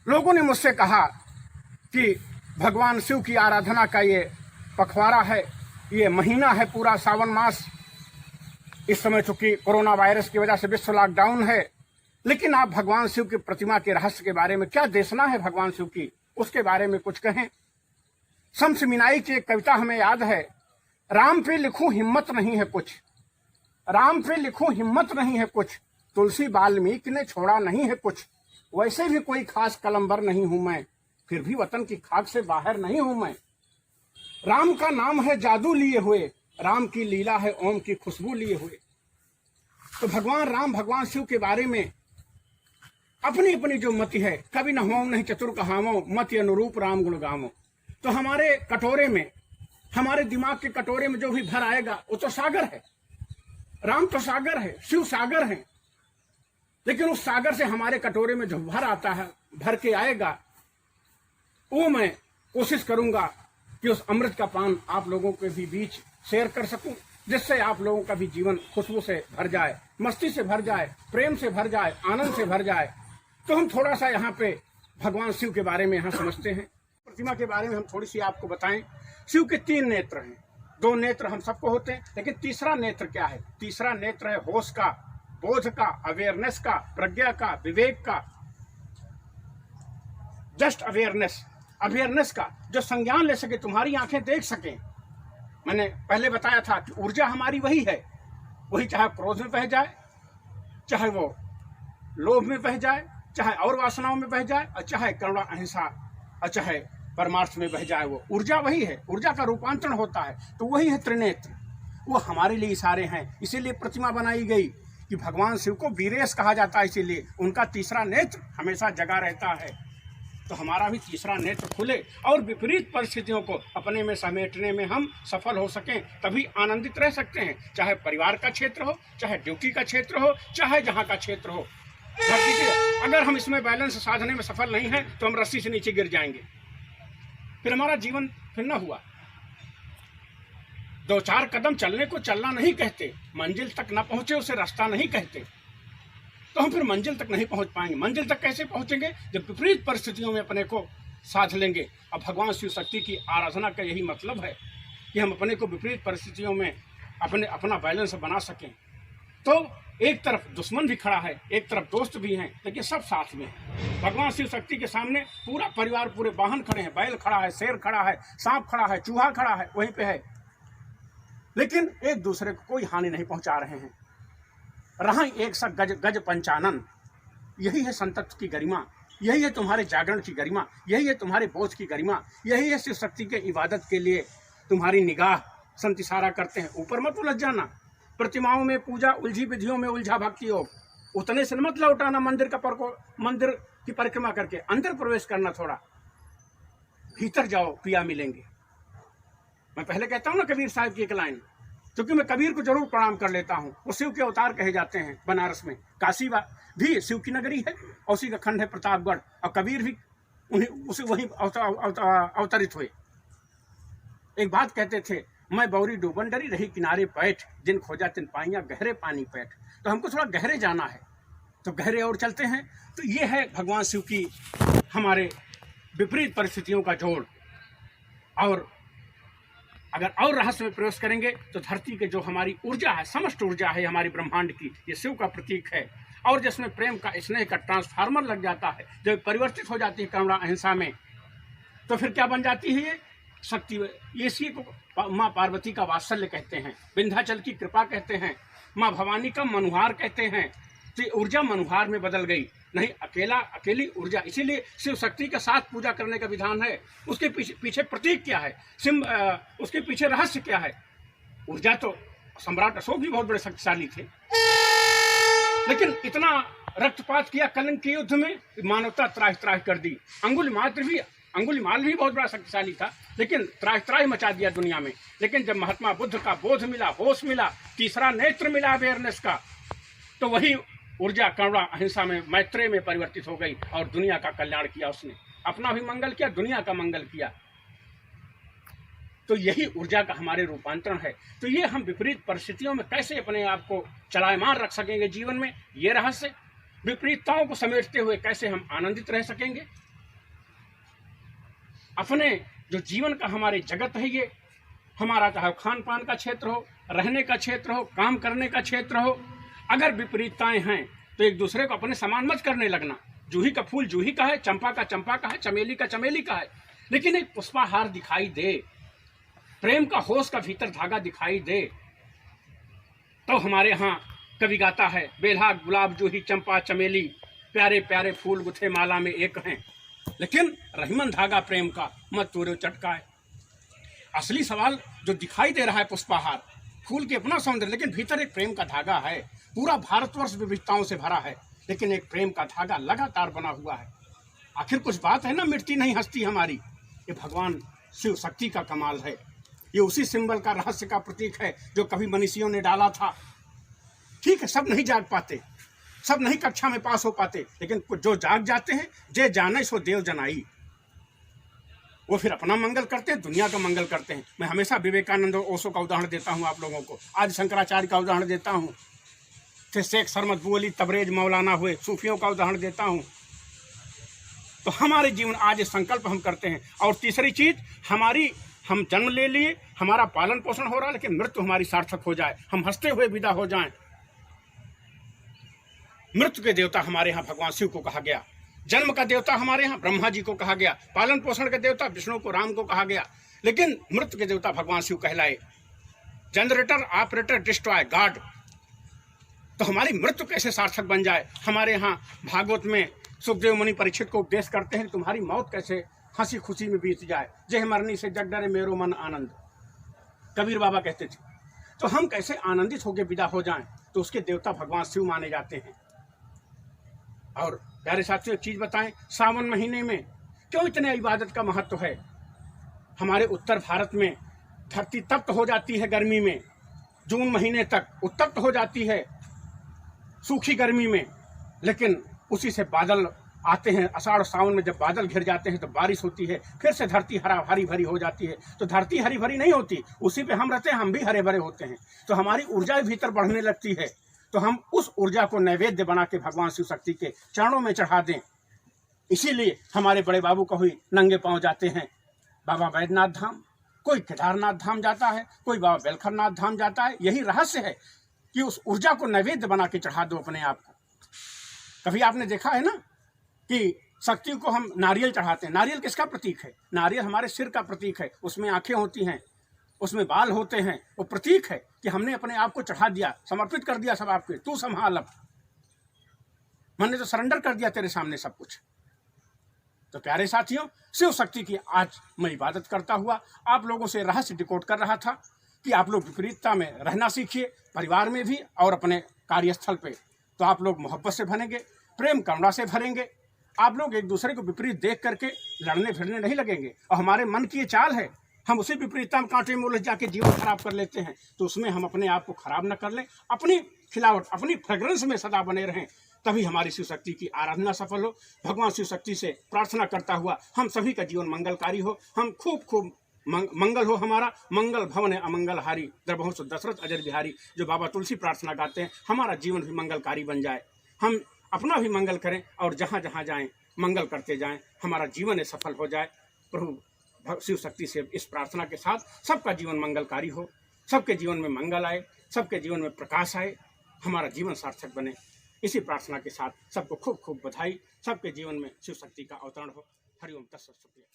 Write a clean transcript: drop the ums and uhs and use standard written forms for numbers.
लोगों ने मुझसे कहा कि भगवान शिव की आराधना का ये पखवाड़ा है, ये महीना है पूरा सावन मास। इस समय चूंकि कोरोना वायरस की वजह से विश्व लॉकडाउन है, लेकिन आप भगवान शिव की प्रतिमा के रहस्य के बारे में, क्या देशना है भगवान शिव की, उसके बारे में कुछ कहें। शम्स मीनाई की एक कविता हमें याद है, राम पे लिखूं हिम्मत नहीं है कुछ, राम पे लिखूं हिम्मत नहीं है कुछ, तुलसी वाल्मीकि ने छोड़ा नहीं है कुछ। वैसे भी कोई खास कलमबर नहीं हूं मैं, फिर भी वतन की खाक से बाहर नहीं हूं मैं। राम का नाम है जादू लिए हुए, राम की लीला है ओम की खुशबू लिए हुए। तो भगवान राम, भगवान शिव के बारे में अपनी अपनी जो मति है, कभी न होम नहीं चतुर कहावो, मति अनुरूप राम गुण गावो। तो हमारे कटोरे में, हमारे दिमाग के कटोरे में जो भी भर आएगा वो तो सागर है। राम तो सागर है, शिव सागर है, लेकिन उस सागर से हमारे कटोरे में जो भर आता है, भर के आएगा, वो मैं कोशिश करूंगा कि उस अमृत का पान आप लोगों के भी बीच शेयर कर सकूं, जिससे आप लोगों का भी जीवन खुशबू से भर जाए, मस्ती से भर जाए, प्रेम से भर जाए, आनंद से भर जाए। तो हम थोड़ा सा यहाँ पे भगवान शिव के बारे में यहाँ समझते हैं। प्रतिमा के बारे में हम थोड़ी सी आपको बताएं। शिव के 3 नेत्र हैं। 2 नेत्र हम सबको होते हैं, लेकिन तीसरा नेत्र क्या है? तीसरा नेत्र है होश का, बोध का, अवेयरनेस का, प्रज्ञा का, विवेक का, जस्ट अवेयरनेस, अवेयरनेस का, जो संज्ञान ले सके, तुम्हारी आंखें देख सके। मैंने पहले बताया था कि ऊर्जा हमारी वही है, वही चाहे क्रोध में बह जाए, चाहे वो लोभ में बह जाए, चाहे और वासनाओं में बह जाए, और चाहे करुणा अहिंसा और चाहे परमार्थ में बह जाए, वो ऊर्जा वही है। ऊर्जा का रूपांतरण होता है, तो वही है त्रिनेत्र। वो हमारे लिए इशारे हैं, इसीलिए प्रतिमा बनाई गई कि भगवान शिव को वीरेश कहा जाता है, इसीलिए उनका तीसरा नेत्र हमेशा जगा रहता है। तो हमारा भी तीसरा नेत्र खुले और विपरीत परिस्थितियों को अपने में समेटने में हम सफल हो सकें, तभी आनंदित रह सकते हैं। चाहे परिवार का क्षेत्र हो, चाहे ड्यूटी का क्षेत्र हो, चाहे जहाँ का क्षेत्र हो। धरती के अगर हम इसमें बैलेंस साधने में सफल नहीं हैं, तो हम रस्सी से नीचे गिर जाएंगे, फिर हमारा जीवन फिर न हुआ। 2-4 कदम चलने को चलना नहीं कहते, मंजिल तक न पहुंचे उसे रास्ता नहीं कहते। तो हम फिर मंजिल तक नहीं पहुंच पाएंगे। मंजिल तक कैसे पहुंचेंगे? जब विपरीत परिस्थितियों में अपने को साध लेंगे। अब भगवान शिव शक्ति की आराधना का यही मतलब है कि हम अपने को विपरीत परिस्थितियों में अपना बैलेंस बना सकें। तो एक तरफ दुश्मन भी खड़ा है, एक तरफ दोस्त भी हैं, लेकिन सब साथ में हैं। भगवान शिव शक्ति के सामने पूरा परिवार, पूरे वाहन खड़े हैं, बैल खड़ा है, शेर खड़ा है, सांप खड़ा है, चूहा खड़ा है, वहीं पे है, लेकिन एक दूसरे को कोई हानि नहीं पहुंचा रहे हैं। रहा एक सा गज गज पंचानन। यही है संतत्व की गरिमा, यही है तुम्हारे जागरण की गरिमा, यही है तुम्हारे बोध की गरिमा, यही है शिव शक्ति के इबादत के लिए तुम्हारी निगाह संत इशारा करते हैं। ऊपर मत उलझ जाना, प्रतिमाओं में पूजा, उलझी विधियों में उलझा भक्ति योग, उतने से मत लौटाना मंदिर की परिक्रमा करके। अंदर प्रवेश करना, थोड़ा भीतर जाओ, पिया मिलेंगे। मैं पहले कहता हूँ ना कबीर साहब की एक लाइन, क्योंकि मैं कबीर को जरूर प्रणाम कर लेता हूँ। वो शिव के अवतार कहे जाते हैं। बनारस में काशी भी शिव की नगरी है, और उसी का खंड है प्रतापगढ़, और कबीर भी उसे वहीं अवतरित हुए। एक बात कहते थे, मैं बौरी डूबन डरी रही किनारे बैठ, जिन खोजा तिन पाइया गहरे पानी पैठ। तो हमको थोड़ा गहरे जाना है, तो गहरे और चलते हैं। तो ये है भगवान शिव की हमारे विपरीत परिस्थितियों का जोड़। और अगर और रहस्य में प्रवेश करेंगे तो धरती के जो हमारी ऊर्जा है, समस्त ऊर्जा है हमारी ब्रह्मांड की, ये शिव का प्रतीक है। और जिसमें प्रेम का, स्नेह का ट्रांसफार्मर लग जाता है, जब परिवर्तित हो जाती है करुणा अहिंसा में, तो फिर क्या बन जाती है? ये शक्ति। इसी को माँ पार्वती का वात्सल्य कहते हैं, विंध्याचल की कृपा कहते हैं, माँ भवानी का मनुहार कहते हैं। तो ऊर्जा मनुहार में बदल गई, नहीं अकेली ऊर्जा। इसीलिए शिव शक्ति के साथ पूजा करने का विधान है। उसके पीछे प्रतीक क्या है, उसके पीछे रहस्य क्या है? ऊर्जा तो सम्राट अशोक भी बहुत बड़े शक्तिशाली थे, लेकिन इतना रक्तपात किया कलंक के युद्ध में, मानवता त्राहि त्राहि कर दी। अंगुलीमाल भी बहुत बड़ा शक्तिशाली था, लेकिन त्राहि त्राहि मचा दिया दुनिया में। लेकिन जब महात्मा बुद्ध का बोध मिला, होश मिला, तीसरा नेत्र मिला अवेयरनेस का, तो वही ऊर्जा करुणा अहिंसा में, मैत्रेय में परिवर्तित हो गई, और दुनिया का कल्याण किया। उसने अपना भी मंगल किया, दुनिया का मंगल किया। तो यही ऊर्जा का हमारे रूपांतरण है। तो ये हम विपरीत परिस्थितियों में कैसे अपने आप को चलायमान रख सकेंगे जीवन में, ये रहस्य। विपरीतताओं को समेटते हुए कैसे हम आनंदित रह सकेंगे, अपने जो जीवन का हमारे जगत है, ये हमारा चाहे खान पान का क्षेत्र हो, रहने का क्षेत्र हो, काम करने का क्षेत्र हो, अगर विपरीतताएं हैं तो एक दूसरे को अपने समान मत करने लगना। जूही का फूल जूही का है, चंपा का चंपा का है, चमेली का चमेली का है, लेकिन एक पुष्पाहार दिखाई दे, प्रेम का होश का भीतर धागा दिखाई दे, तो हमारे यहाँ कवि गाता है, बेला गुलाब जूही चंपा चमेली, प्यारे प्यारे फूल गुथे माला में एक हैं, लेकिन रहीमन धागा प्रेम का मत तोड़ो चटकाए। असली सवाल जो दिखाई दे रहा है पुष्पाहार, फूल के अपना सौंदर्य, लेकिन भीतर एक प्रेम का धागा है। पूरा भारतवर्ष विविधताओं से भरा है, लेकिन एक प्रेम का धागा लगातार बना हुआ है। आखिर कुछ बात है ना, मिटती नहीं हस्ती हमारी। ये भगवान शिव शक्ति का कमाल है, ये उसी सिंबल का रहस्य का प्रतीक है जो कभी मनीषियों ने डाला था। ठीक है, सब नहीं जाग पाते, सब नहीं कक्षा में पास हो पाते, लेकिन जो जाग जाते हैं, जे जाने सो देव जनाई, वो फिर अपना मंगल करते हैं, दुनिया का मंगल करते हैं। मैं हमेशा विवेकानंद और ओशो का उदाहरण देता हूँ आप लोगों को, आज शंकराचार्य का उदाहरण देता हूँ, फिर शेख सरमद बुअली तबरेज मौलाना हुए, सूफियों का उदाहरण देता हूँ। तो हमारे जीवन आज संकल्प हम करते हैं। और तीसरी चीज, हम जन्म ले लिए, हमारा पालन पोषण हो रहा है, लेकिन मृत्यु हमारी सार्थक हो जाए, हम हंसते हुए विदा हो जाएं। मृत्यु के देवता हमारे यहाँ भगवान शिव को कहा गया, जन्म का देवता हमारे यहाँ ब्रह्मा जी को कहा गया, पालन पोषण के देवता विष्णु को, राम को कहा गया, लेकिन मृत्यु के देवता भगवान शिव कहलाए। Generator operator destroy God. तो हमारी मृत्यु कैसे सार्थक बन जाए? हमारे यहाँ भागवत में सुखदेव मुनि परीक्षित को उपदेश करते हैं, तुम्हारी मौत कैसे हंसी खुशी में बीत जाए, जय मरनी से जग डरे मेरो मन आनंद, कबीर बाबा कहते थे। तो हम कैसे आनंदित होकर विदा हो जाएं? तो उसके देवता भगवान शिव माने जाते हैं। और प्यारे साथियों, एक चीज बताएं, सावन महीने में क्यों इतने इबादत का महत्व है? हमारे उत्तर भारत में धरती तप्त हो जाती है गर्मी में, जून महीने तक उत्तप्त हो जाती है सूखी गर्मी में, लेकिन उसी से बादल आते हैं। आषाढ़ सावन में जब बादल घिर जाते हैं तो बारिश होती है, फिर से धरती हरी भरी हो जाती है। तो धरती हरी भरी नहीं होती, उसी पे हम रहते हैं, हम भी हरे भरे होते हैं। तो हमारी ऊर्जा भीतर बढ़ने लगती है। तो हम उस ऊर्जा को नैवेद्य बना के भगवान शिव शक्ति के चरणों में चढ़ा दें। इसीलिए हमारे बड़े बाबू कभी नंगे पांव जाते हैं बाबा बैद्यनाथ धाम, कोई केदारनाथ धाम जाता है, कोई बाबा बेलखरनाथ धाम जाता है। यही रहस्य है कि उस ऊर्जा को नैवेद्य बना के चढ़ा दो अपने आप को। कभी आपने देखा है ना कि शक्ति को हम नारियल चढ़ाते हैं। नारियल किसका प्रतीक है? नारियल हमारे सिर का प्रतीक है, उसमें आंखें होती हैं, उसमें बाल होते हैं। वो प्रतीक है कि हमने अपने आप को चढ़ा दिया, समर्पित कर दिया सब आपके, तू संभाल, अब मैंने तो सरेंडर कर दिया तेरे सामने सब कुछ। तो प्यारे साथियों, शिव शक्ति की आज मैं इबादत करता हुआ आप लोगों से रहस्य डिकोड कर रहा था कि आप लोग विपरीतता में रहना सीखिए, परिवार में भी और अपने कार्यस्थल पे। तो आप लोग मोहब्बत से भरेंगे, प्रेम करुणा से भरेंगे। आप लोग एक दूसरे को विपरीत देख करके लड़ने भिड़ने नहीं लगेंगे। और हमारे मन की ये चाल है, हम उसी विपरीतता में कांटे में उलझ जाके जीवन खराब कर लेते हैं। तो उसमें हम अपने आप को खराब न कर लें, अपनी खिलावट, अपनी फ्रेग्रेंस में सदा बने रहें, तभी हमारी शिव शक्ति की आराधना सफल हो। भगवान शिव शक्ति से प्रार्थना करता हुआ हम सभी का जीवन मंगलकारी हो, हम खूब मंगल हो हमारा। मंगल भवन है अमंगल हारी, द्रबहुसु दशरथ अजर बिहारी, जो बाबा तुलसी प्रार्थना गाते हैं। हमारा जीवन भी मंगलकारी बन जाए, हम अपना भी मंगल करें और जहाँ जहाँ जाएं मंगल करते जाएं, हमारा जीवन सफल हो जाए। प्रभु शिव शक्ति से इस प्रार्थना के साथ सबका जीवन मंगलकारी हो, सबके जीवन में मंगल आए, सबके जीवन में प्रकाश आए, हमारा जीवन सार्थक बने। इसी प्रार्थना के साथ सबको खूब खूब बधाई, सबके जीवन में शिव शक्ति का अवतरण हो। हरिओम तत्सत। शुक्रिया।